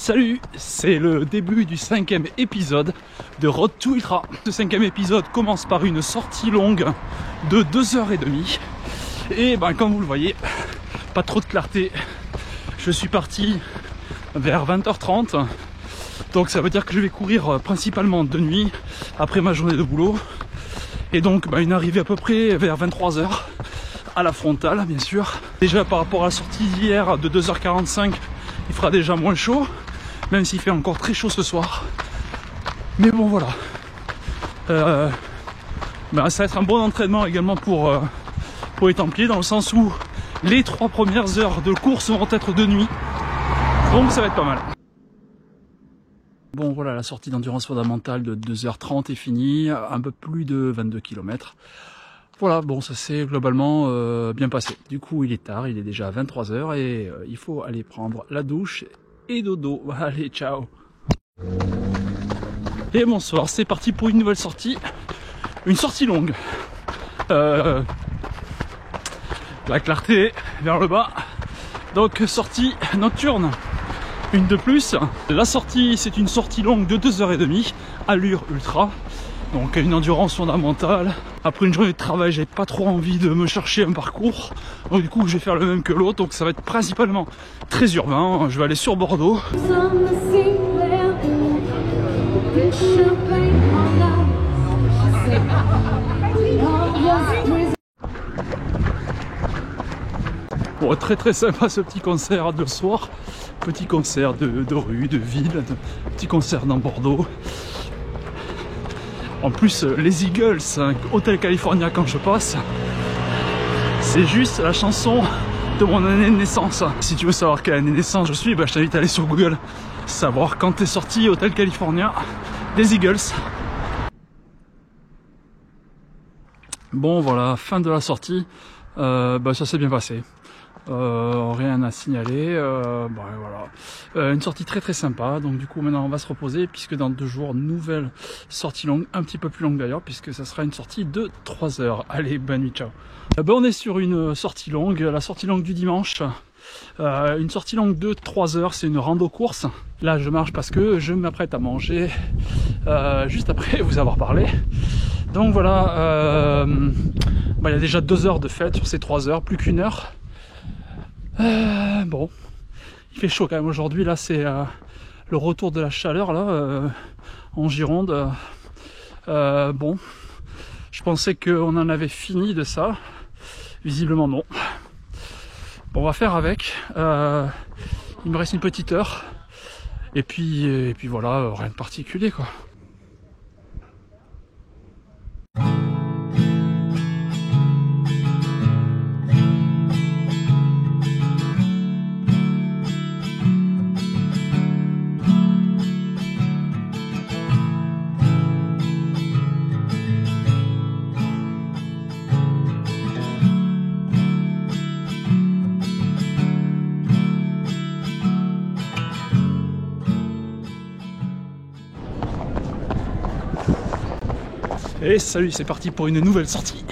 Salut, c'est le début du 5e épisode de Road to Ultra. Ce 5e épisode commence par une sortie longue de 2h30. Et ben, comme vous le voyez, pas trop de clarté. Je suis parti vers 20h30. Donc ça veut dire que je vais courir principalement de nuit après ma journée de boulot. Et donc une arrivée à peu près vers 23h à la frontale, bien sûr. Déjà par rapport à la sortie d'hier de 2h45, il fera déjà moins chaud, même s'il fait encore très chaud ce soir. Mais bon, voilà. Ça va être un bon entraînement également pour les Templiers, dans le sens où les 3 premières heures de course vont être de nuit. Donc ça va être pas mal. Bon voilà, la sortie d'endurance fondamentale de 2h30 est finie, un peu plus de 22 km. Voilà, bon, ça s'est globalement bien passé. Du coup, il est tard, il est déjà 23h et il faut aller prendre la douche et dodo. Allez, ciao. Et bonsoir, c'est parti pour une nouvelle sortie. Une sortie longue. La clarté vers le bas. Donc, sortie nocturne. Une de plus. La sortie, c'est une sortie longue de 2h30, allure ultra. Donc une endurance fondamentale. Après une journée de travail, j'ai pas trop envie de me chercher un parcours. Donc du coup, je vais faire le même que l'autre. Donc ça va être principalement très urbain. Je vais aller sur Bordeaux. Bon, très sympa ce petit concert de soir. Petit concert de rue, de ville. Petit concert dans Bordeaux. En plus, les Eagles, Hotel California quand je passe, c'est juste la chanson de mon année de naissance. Si tu veux savoir quelle année de naissance je suis, je t'invite à aller sur Google, savoir quand est sorti Hotel California des Eagles. Bon voilà, fin de la sortie, ça s'est bien passé. Rien à signaler, voilà. Une sortie très sympa, donc du coup maintenant on va se reposer puisque dans 2 jours, nouvelle sortie longue, un petit peu plus longue d'ailleurs puisque ça sera une sortie de 3 heures. Allez, bonne nuit, ciao. On est sur une sortie longue, la sortie longue du dimanche, une sortie longue de 3 heures, c'est une rando course. Là je marche parce que je m'apprête à manger juste après vous avoir parlé. Donc voilà, il y a déjà 2 heures de fête sur ces 3 heures, plus qu'1 heure. Bon, il fait chaud quand même aujourd'hui. Là, c'est le retour de la chaleur là en Gironde. Bon, je pensais qu'on en avait fini de ça. Visiblement non. Bon, on va faire avec. Il me reste une petite heure. Et puis voilà, rien de particulier quoi. Et salut, c'est parti pour une nouvelle sortie.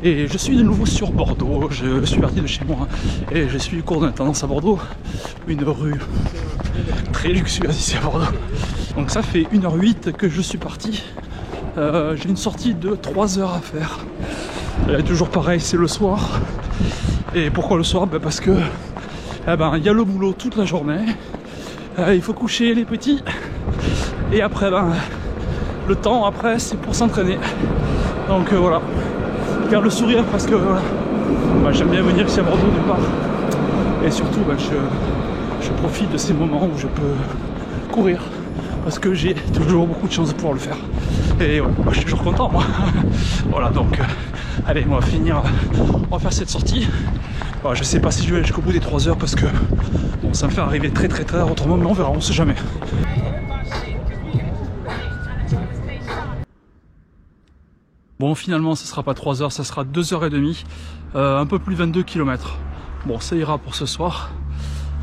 Et je suis de nouveau sur Bordeaux. Je suis parti de chez moi et je suis cours d'intendance à Bordeaux. Une rue très luxueuse ici à Bordeaux. Donc ça fait 1h08 que je suis parti. J'ai une sortie de 3 heures à faire. Toujours pareil, c'est le soir. Et pourquoi le soir? Parce que il y a le boulot toute la journée. Il faut coucher les petits. Et après le temps après c'est pour s'entraîner. Donc voilà, garde le sourire parce que j'aime bien venir ici à Bordeaux d'une part. Et surtout je profite de ces moments où je peux courir parce que j'ai toujours beaucoup de chance de pouvoir le faire. Et ouais, je suis toujours content moi. Voilà, donc allez, on va faire cette sortie. Je sais pas si je vais aller jusqu'au bout des 3 heures parce que bon, ça me fait arriver très tard autrement, mais on verra, on sait jamais. Bon, finalement, ce sera pas 3 heures, ça sera 2h30, un peu plus de 22 km. Bon, ça ira pour ce soir.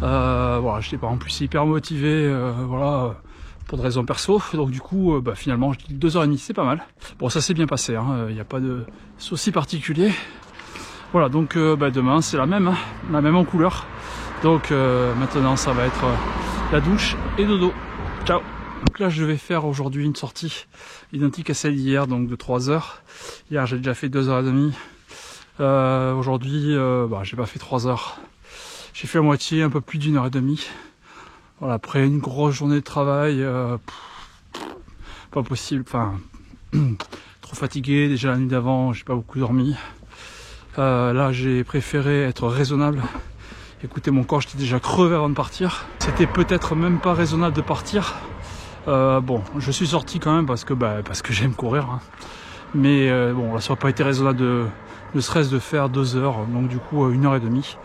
Voilà, je n'étais pas en plus hyper motivé, voilà, pour des raisons perso. Donc du coup, finalement, je dis 2h30, c'est pas mal. Bon, ça s'est bien passé, il n'y a pas de souci particulier. Voilà, donc demain, c'est la même en couleur. Donc maintenant, ça va être la douche et dodo. Ciao. Donc là je vais faire aujourd'hui une sortie identique à celle d'hier, donc de 3 heures. Hier j'ai déjà fait 2h30. Aujourd'hui j'ai pas fait 3 heures. J'ai fait à moitié, un peu plus d'1h30. Voilà, après une grosse journée de travail, pas possible, enfin trop fatigué, déjà la nuit d'avant j'ai pas beaucoup dormi. Là j'ai préféré être raisonnable. Écoutez mon corps, j'étais déjà crevé avant de partir. C'était peut-être même pas raisonnable de partir. Bon, je suis sorti quand même parce que j'aime courir. Hein. Mais bon, là ça n'a pas été raisonnable ne serait-ce de faire 2 heures, donc du coup 1h30.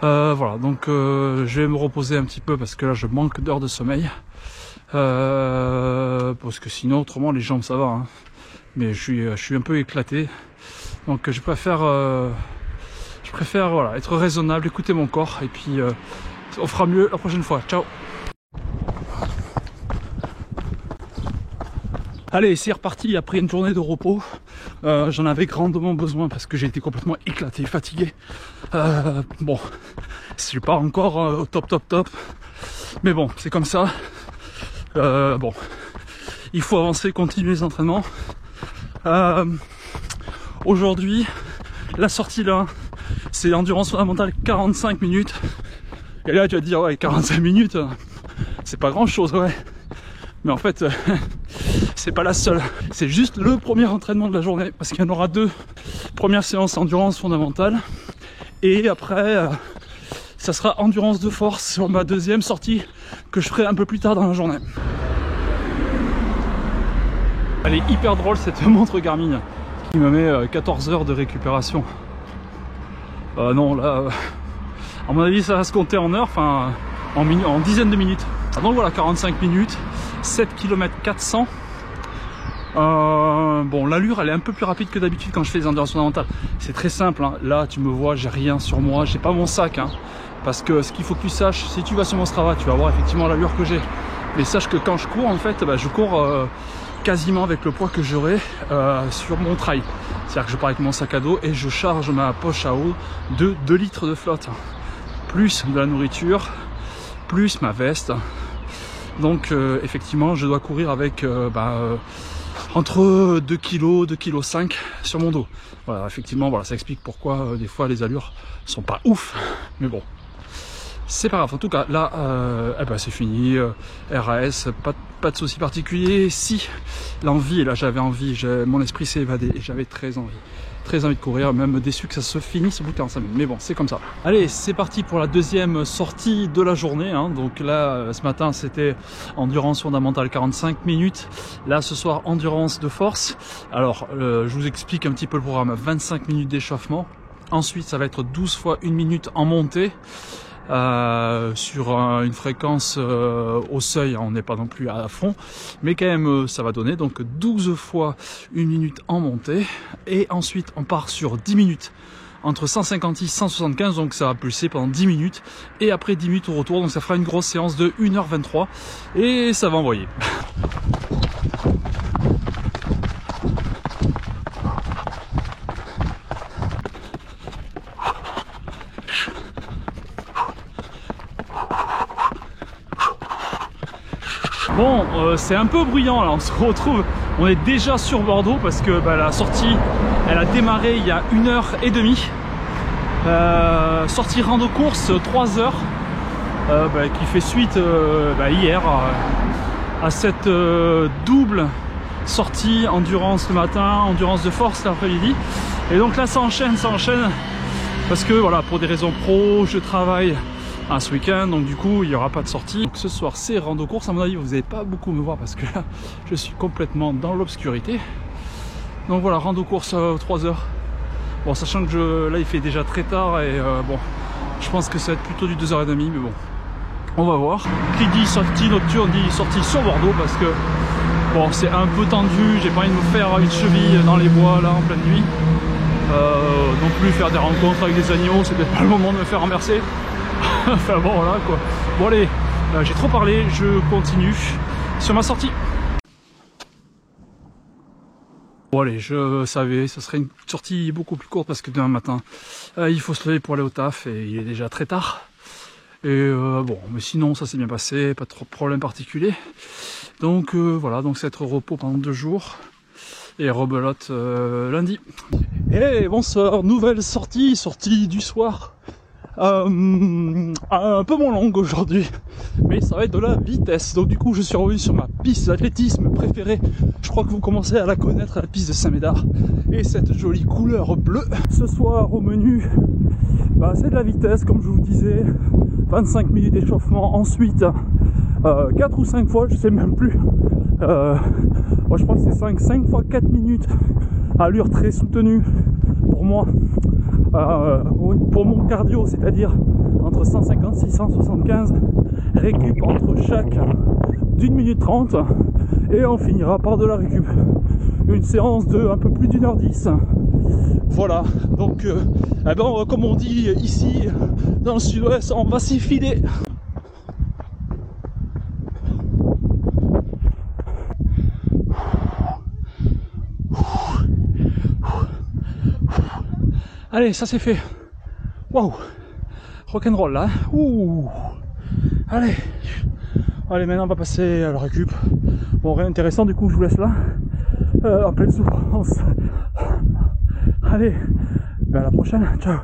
Voilà, donc je vais me reposer un petit peu parce que là je manque d'heures de sommeil. Parce que sinon autrement les jambes ça va. Hein. Mais je suis un peu éclaté. Donc je préfère voilà, être raisonnable, écouter mon corps et puis on fera mieux la prochaine fois. Ciao. Allez, c'est reparti après une journée de repos. J'en avais grandement besoin parce que j'ai été complètement éclaté, fatigué. Bon, je suis pas encore au top. Mais bon, c'est comme ça. Bon, il faut avancer, continuer les entraînements. Aujourd'hui, la sortie là, c'est endurance fondamentale 45 minutes. Et là, tu vas te dire, ouais, 45 minutes, c'est pas grand chose, ouais. Mais en fait, c'est pas la seule. C'est juste le premier entraînement de la journée, parce qu'il y en aura 2. Première séance endurance fondamentale, et après, ça sera endurance de force sur ma deuxième sortie que je ferai un peu plus tard dans la journée. Elle est hyper drôle cette montre Garmin qui me met 14 heures de récupération. Non, là, à mon avis, ça va se compter en heures, enfin en dizaines de minutes. Donc voilà, 45 minutes, 7 km 400. Bon, l'allure elle est un peu plus rapide que d'habitude quand je fais des endurance fondamentales. C'est très simple, hein. Là tu me vois, j'ai rien sur moi, j'ai pas mon sac, hein. Parce que ce qu'il faut que tu saches, si tu vas sur mon Strava, tu vas voir effectivement l'allure que j'ai. Mais sache que quand je cours, en fait, je cours quasiment avec le poids que j'aurai sur mon trail. C'est-à-dire que je pars avec mon sac à dos et je charge ma poche à eau de 2 litres de flotte, plus de la nourriture, plus ma veste. Donc effectivement, je dois courir avec entre 2 kg, 2 kg 5 sur mon dos. Voilà, effectivement, voilà, ça explique pourquoi des fois les allures sont pas ouf, mais bon. C'est pas grave, en tout cas là c'est fini, RAS, pas de souci particulier. Si l'envie, là j'avais envie, mon esprit s'est évadé et j'avais très envie de courir, même déçu que ça se finisse au bout de 45 minutes, mais bon c'est comme ça. Allez, c'est parti pour la deuxième sortie de la journée, hein. Donc là ce matin c'était endurance fondamentale 45 minutes, là ce soir endurance de force. Alors je vous explique un petit peu le programme, 25 minutes d'échauffement, ensuite ça va être 12 fois 1 minute en montée. Sur une fréquence au seuil, on n'est pas non plus à fond, mais quand même ça va donner donc 12 fois 1 minute en montée, et ensuite on part sur 10 minutes entre 150 et 175, donc ça va pulser pendant 10 minutes, et après 10 minutes au retour, donc ça fera une grosse séance de 1h23 et ça va envoyer. Bon, c'est un peu bruyant là, on se retrouve, on est déjà sur Bordeaux parce que la sortie, elle a démarré il y a 1h30. Sortie rando course 3 heures, qui fait suite hier à cette double sortie endurance le matin, endurance de force l'après-midi. Et donc là ça enchaîne parce que voilà, pour des raisons pro, je travaille ce week-end, donc du coup il n'y aura pas de sortie. Donc ce soir c'est rando course, à mon avis vous n'allez pas beaucoup me voir parce que là je suis complètement dans l'obscurité. Donc voilà, rando course 3 heures. Bon, sachant que là il fait déjà très tard et bon, je pense que ça va être plutôt du 2h30, mais bon, on va voir. Qui dit sortie nocturne dit sortie sur Bordeaux parce que bon, c'est un peu tendu, j'ai pas envie de me faire une cheville dans les bois là en pleine nuit. Non plus faire des rencontres avec des agneaux, c'est peut-être pas le moment de me faire renverser. Enfin bon, voilà quoi. Bon allez, j'ai trop parlé, je continue sur ma sortie. Bon allez, je savais, ce serait une sortie beaucoup plus courte parce que demain matin, il faut se lever pour aller au taf et il est déjà très tard. Et bon, mais sinon ça s'est bien passé, pas trop de problème particulier. Donc voilà, donc c'est être au repos pendant 2 jours. Et rebelote lundi. Et bonsoir, nouvelle sortie du soir. Un peu moins longue aujourd'hui, mais ça va être de la vitesse. Donc du coup je suis revenu sur ma piste d'athlétisme préférée. Je crois que vous commencez à la connaître, la piste de Saint-Médard. Et cette jolie couleur bleue. Ce soir au menu, c'est de la vitesse comme je vous disais. 25 minutes d'échauffement, ensuite 4 ou 5 fois, je sais même plus. Moi je crois que c'est 5 fois 4 minutes. Allure très soutenue pour moi. Pour mon cardio, c'est-à-dire entre 150 et 675, récup entre chaque d'1 minute 30 et on finira par de la récup. Une séance de un peu plus d'1h10. Voilà, donc comme on dit ici dans le sud-ouest, on va s'y filer. Allez, ça c'est fait. Waouh, rock'n'roll là. Ouh. Allez, maintenant on va passer à la récup. Bon, rien d'intéressant, du coup je vous laisse là, en pleine souffrance. Allez, à la prochaine. Ciao.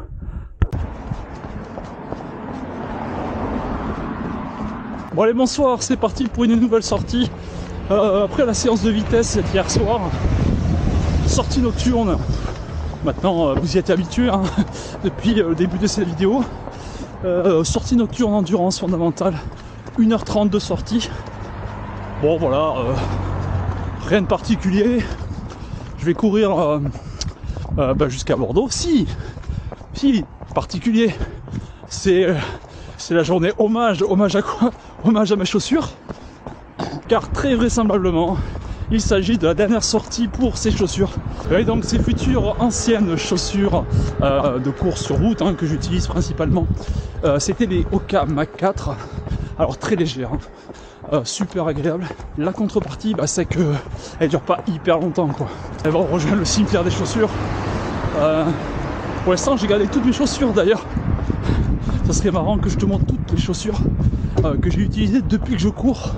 Bon allez, bonsoir, c'est parti pour une nouvelle sortie. Après la séance de vitesse hier soir, sortie nocturne. Maintenant, vous y êtes habitués hein, depuis le début de cette vidéo. Sortie nocturne endurance fondamentale, 1h30 de sortie. Bon voilà, rien de particulier. Je vais courir jusqu'à Bordeaux. Si, particulier. C'est la journée hommage à quoi? Hommage à mes chaussures. Car très vraisemblablement, il s'agit de la dernière sortie pour ces chaussures. Et donc ces futures anciennes chaussures de course sur route hein, que j'utilise principalement, c'était les Hoka Mach 4. Alors très légères, hein, super agréable. La contrepartie, c'est que elles durent pas hyper longtemps quoi. Elles vont rejoindre le cimetière des chaussures. Pour l'instant j'ai gardé toutes mes chaussures d'ailleurs. Ça serait marrant que je te montre toutes les chaussures que j'ai utilisées depuis que je cours.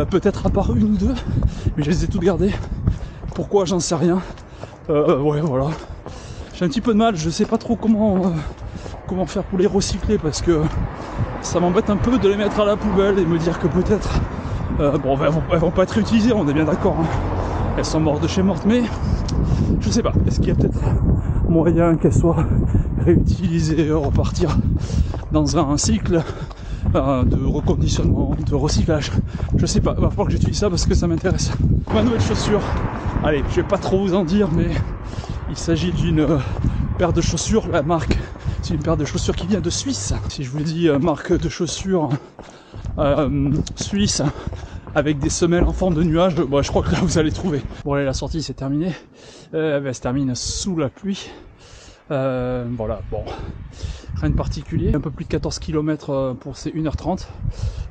Peut-être à part une ou deux, mais je les ai toutes gardées. Pourquoi, j'en sais rien. Ouais, voilà. J'ai un petit peu de mal, je sais pas trop comment faire pour les recycler parce que ça m'embête un peu de les mettre à la poubelle et me dire que peut-être elles vont pas être réutilisées, on est bien d'accord. Hein. Elles sont mortes de chez mortes, mais je sais pas. Est-ce qu'il y a peut-être moyen qu'elles soient réutilisées et repartir dans un cycle de reconditionnement, de recyclage, je sais pas, il va falloir que j'utilise ça parce que ça m'intéresse. Ma nouvelle chaussure, allez, je vais pas trop vous en dire, mais il s'agit d'une paire de chaussures, la marque, c'est une paire de chaussures qui vient de Suisse. Si je vous dis marque de chaussures suisse, avec des semelles en forme de nuage, je crois que là vous allez trouver. Bon allez, la sortie c'est terminé, elle se termine sous la pluie. Voilà, bon, rien de particulier, un peu plus de 14 km pour ces 1h30,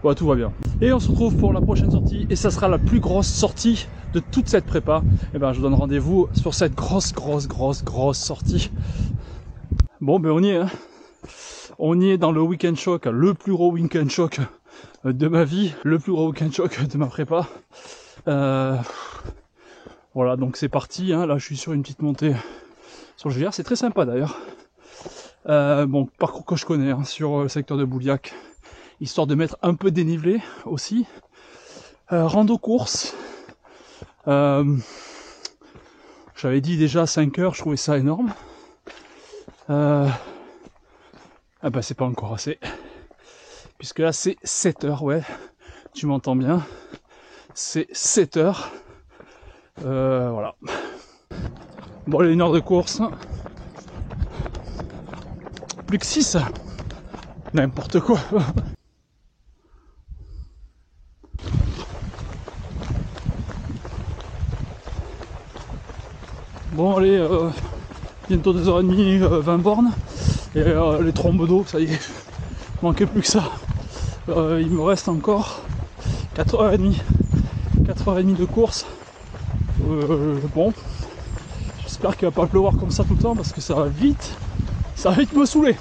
bon, tout va bien. Et on se retrouve pour la prochaine sortie, et ça sera la plus grosse sortie de toute cette prépa. Et je vous donne rendez-vous sur cette grosse sortie. Bon, on y est, hein. On y est dans le week-end choc, le plus gros week-end choc de ma vie, le plus gros week-end choc de ma prépa. Voilà, donc c'est parti, hein. Là je suis sur une petite montée sur le GR, c'est très sympa d'ailleurs. Bon, parcours que je connais hein, sur le secteur de Bouliac, histoire de mettre un peu dénivelé aussi. Rando course. J'avais dit déjà 5 heures, je trouvais ça énorme. C'est pas encore assez. Puisque là c'est 7 heures, ouais. Tu m'entends bien. C'est 7 heures. Voilà. Bon, allez, 1 heure de course. Plus que 6. N'importe quoi. Bon, allez, bientôt 2h30, 20 bornes. Et les trombes d'eau, ça y est. Manquait plus que ça. Il me reste encore 4h30. 4h30 de course. Bon. J'espère qu'il va pas pleuvoir comme ça tout le temps parce que ça va vite me saouler.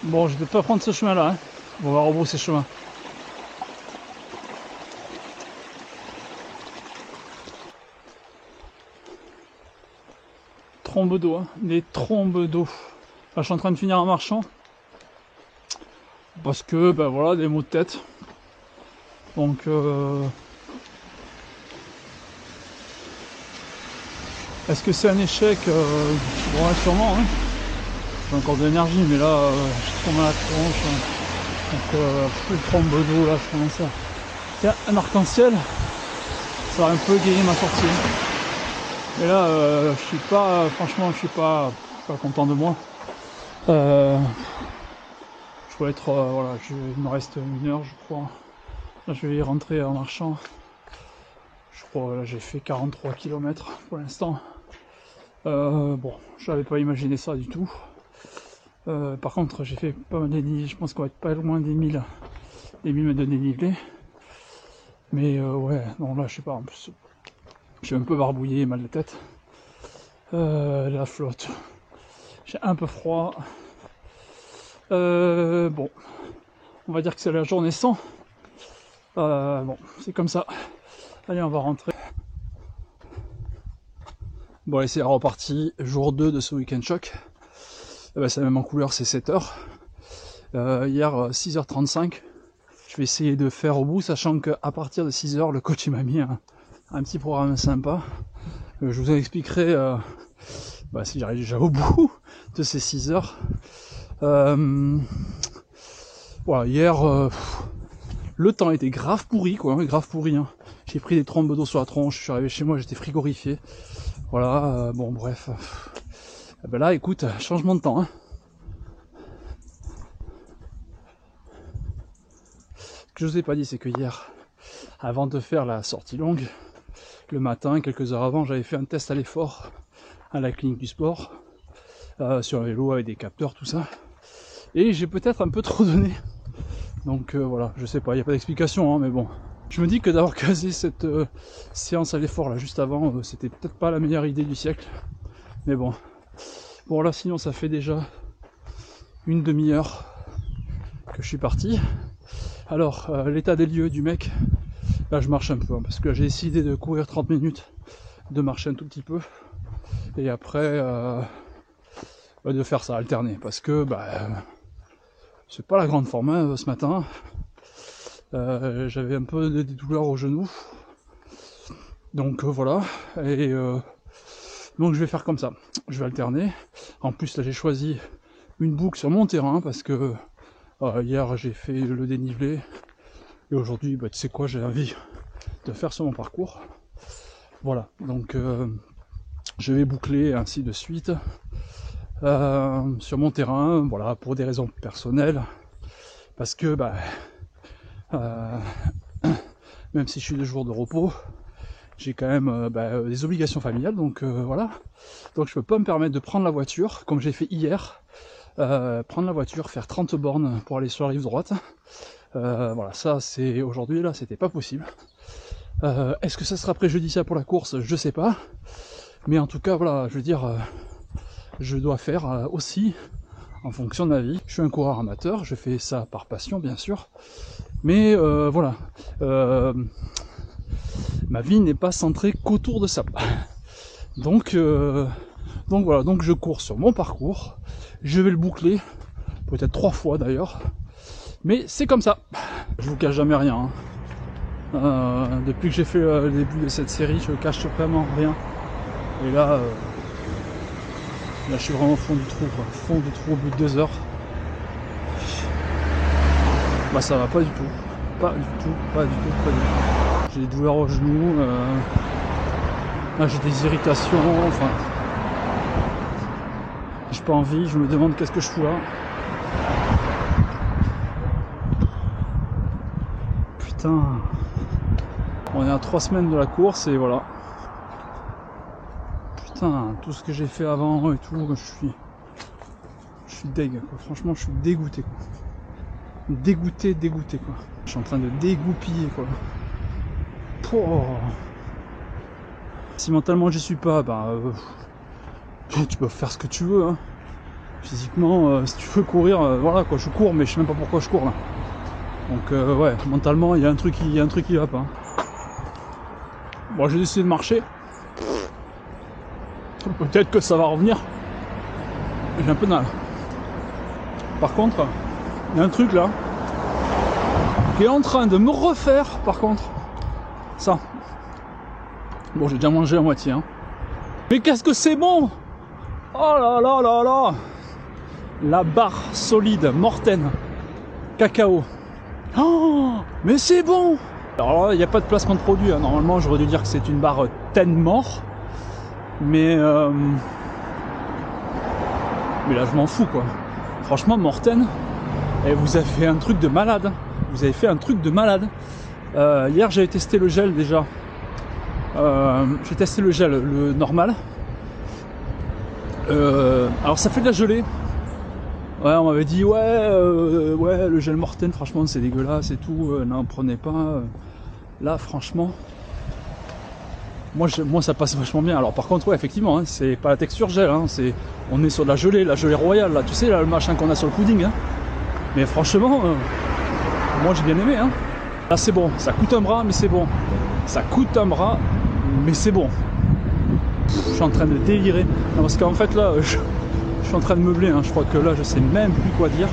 Bon, je vais pas prendre ce chemin-là, hein. On va rebrousser chemin. Trombes d'eau, hein. Les trombes d'eau. Là, je suis en train de finir en marchant. Parce que, ben voilà, des maux de tête. Donc, est-ce que c'est un échec? Bon, sûrement, hein. J'ai encore de l'énergie, mais là, je trop mal à la tronche. Donc, le trombe d'eau, là, je commence à... Tiens, un arc-en-ciel. Ça va un peu égayer ma sortie. Mais là, je suis pas... Franchement, je suis pas content de moi. Je dois être... voilà, il me reste 1 heure, je crois. Là, je vais y rentrer en marchant. Je crois, là, j'ai fait 43 km pour l'instant. Bon, je n'avais pas imaginé ça du tout. Par contre, j'ai fait pas mal de dénivelé. Je pense qu'on va être pas loin des 1000 mètres de dénivelé. Mais ouais, non, là, je sais pas. En plus, je suis un peu barbouillé, mal de tête. La flotte. J'ai un peu froid. Bon, on va dire que c'est la journée sans. Bon, c'est comme ça. Allez, on va rentrer. Bon, allez, c'est reparti. Jour 2 de ce week-end choc. C'est la même en couleur, c'est 7h. Hier, 6h35. Je vais essayer de faire au bout, sachant qu'à partir de 6h, le coach il m'a mis un petit programme sympa. Je vous en expliquerai si j'arrive déjà au bout de ces 6 heures. Voilà, hier, le temps était grave pourri, quoi, grave pourri. Hein. J'ai pris des trombes d'eau sur la tronche, je suis arrivé chez moi, j'étais frigorifié. Voilà, bon, bref. Ben là, écoute, changement de temps. Hein. Ce que je vous ai pas dit, c'est que hier, avant de faire la sortie longue, le matin, quelques heures avant, j'avais fait un test à l'effort à la clinique du sport, sur un vélo avec des capteurs, tout ça. Et j'ai peut-être un peu trop donné. Donc voilà, je sais pas, il n'y a pas d'explication, hein, mais bon. Je me dis que d'avoir casé cette séance à l'effort là juste avant, c'était peut-être pas la meilleure idée du siècle. Mais bon. Bon là, sinon ça fait déjà une demi-heure que je suis parti. Alors, l'état des lieux du mec, là je marche un peu, hein, parce que j'ai décidé de courir 30 minutes, de marcher un tout petit peu, et après de faire ça, alterner, parce que c'est pas la grande forme hein, ce matin. J'avais un peu des douleurs au genou, donc voilà, et donc je vais faire comme ça, je vais alterner. En plus là j'ai choisi une boucle sur mon terrain, parce que hier j'ai fait le dénivelé, et aujourd'hui tu sais quoi, j'ai envie de faire sur mon parcours. Voilà, donc je vais boucler ainsi de suite sur mon terrain, voilà, pour des raisons personnelles, parce que même si je suis de jours de repos, j'ai quand même des obligations familiales, donc voilà, donc je peux pas me permettre de prendre la voiture comme j'ai fait hier, prendre la voiture, faire 30 bornes pour aller sur la rive droite. Voilà, ça c'est aujourd'hui, là c'était pas possible. Est-ce que ça sera préjudiciable pour la course? Je sais pas, mais en tout cas voilà, je veux dire, je dois faire aussi en fonction de ma vie. Je suis un coureur amateur, je fais ça par passion bien sûr, mais voilà, ma vie n'est pas centrée qu'autour de ça. Donc voilà, donc je cours sur mon parcours, je vais le boucler, peut-être 3 fois d'ailleurs, mais c'est comme ça. Je vous cache jamais rien. Hein. Depuis que j'ai fait le début de cette série, je cache vraiment rien. Et là, je suis vraiment au fond du trou, quoi. Fond du trou au bout de 2 heures. Ça va pas du tout. Pas du tout. J'ai des douleurs au genou. Là, j'ai des irritations. Enfin, j'ai pas envie. Je me demande qu'est-ce que je fous là. Putain. On est à 3 semaines de la course et voilà. Putain, tout ce que j'ai fait avant et tout, je suis deg, quoi. Franchement, je suis dégoûté, quoi. Dégoûté, quoi. Je suis en train de dégoupiller, quoi. Pouah. Si mentalement j'y suis pas, tu peux faire ce que tu veux, hein. Physiquement, si tu veux courir, voilà quoi, je cours, mais je sais même pas pourquoi je cours là. Donc ouais, mentalement, il y a un truc qui va pas. Bon, j'ai décidé de marcher. Peut-être que ça va revenir. J'ai un peu de mal. Par contre, il y a un truc là qui est en train de me refaire, par contre. Ça. Bon, j'ai déjà mangé à moitié. Hein. Mais qu'est-ce que c'est bon! Oh là là là là! La barre solide, Morten, cacao. Oh, mais c'est bon! Alors là, il n'y a pas de placement de produit. Hein. Normalement, j'aurais dû dire que c'est une barre Ten mort. Mais là, je m'en fous, quoi. Franchement, Morten, vous avez fait un truc de malade. Vous avez fait un truc de malade. Hier, j'avais testé le gel déjà. J'ai testé le gel, le normal. Alors, ça fait de la gelée. Ouais, on m'avait dit, ouais, le gel Morten, franchement, c'est dégueulasse et tout. N'en prenez pas. Là, franchement, moi, ça passe vachement bien. Alors, par contre, ouais, effectivement, hein, c'est pas la texture gel. Hein, on est sur de la gelée royale. Là, tu sais, là, le machin qu'on a sur le pudding. Hein. Mais franchement, moi, j'ai bien aimé. Hein. Là, c'est bon. Ça coûte un bras, mais c'est bon. Ça coûte un bras, mais c'est bon. Je suis en train de délirer. Non, parce qu'en fait, là, je suis en train de meubler. Hein. Je crois que là, je sais même plus quoi dire.